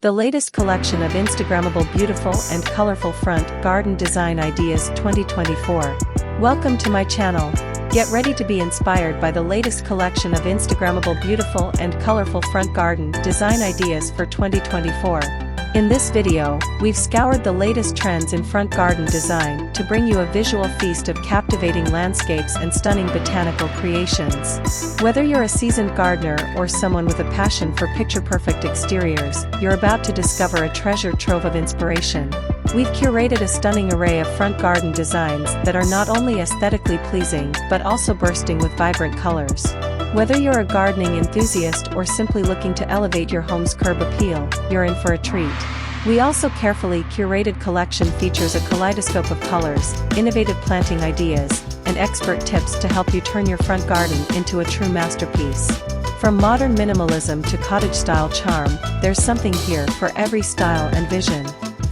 the latest collection of Instagrammable beautiful and colorful front garden design ideas 2024. Welcome to my channel. Get ready to be inspired by the latest collection of Instagrammable beautiful and colorful front garden design ideas for 2024. In this video, we've scoured the latest trends in front garden design to bring you a visual feast of captivating landscapes and stunning botanical creations. Whether you're a seasoned gardener or someone with a passion for picture-perfect exteriors, you're about to discover a treasure trove of inspiration. We've curated a stunning array of front garden designs that are not only aesthetically pleasing but also bursting with vibrant colors. Whether you're a gardening enthusiast or simply looking to elevate your home's curb appeal, you're in for a treat. We also carefully curated collection features a kaleidoscope of colors, innovative planting ideas, and expert tips to help you turn your front garden into a true masterpiece. From modern minimalism to cottage-style charm, there's something here for every style and vision.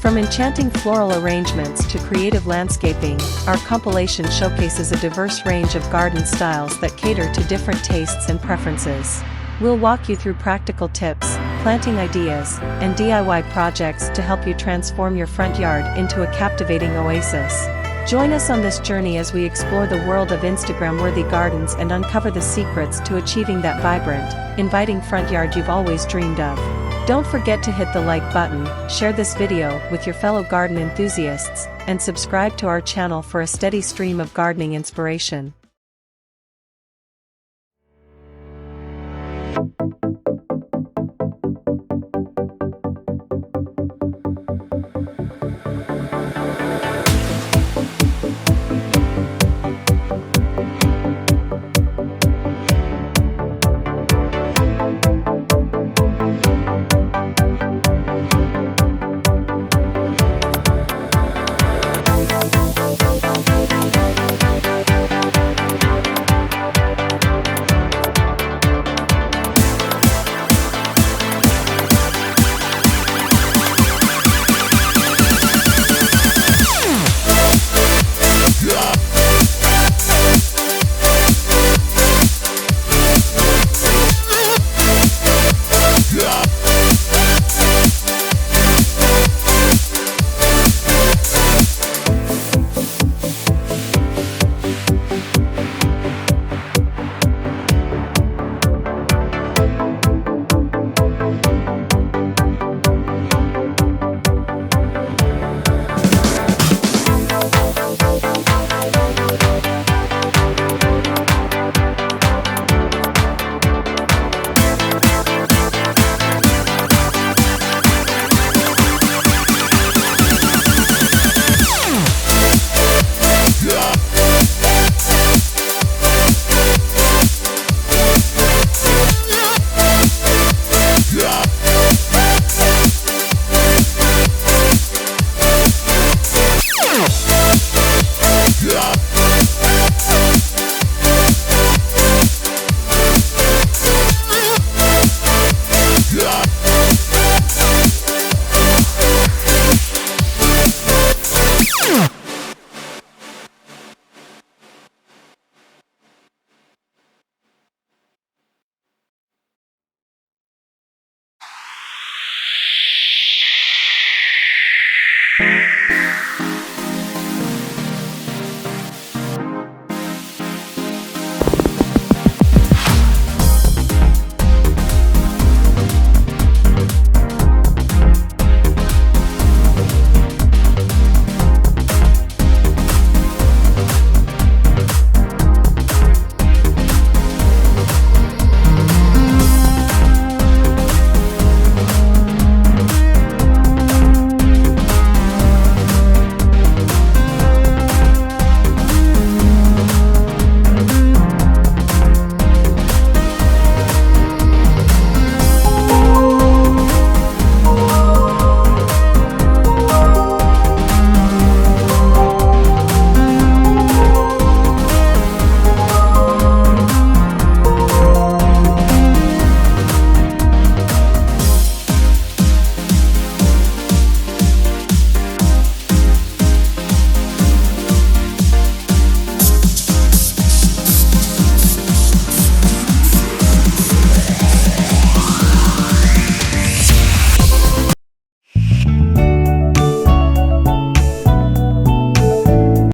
From enchanting floral arrangements to creative landscaping, our compilation showcases a diverse range of garden styles that cater to different tastes and preferences. We'll walk you through practical tips, planting ideas, and DIY projects to help you transform your front yard into a captivating oasis. Join us on this journey as we explore the world of Instagram-worthy gardens and uncover the secrets to achieving that vibrant, inviting front yard you've always dreamed of. Don't forget to hit the like button, share this video with your fellow garden enthusiasts, and subscribe to our channel for a steady stream of gardening inspiration.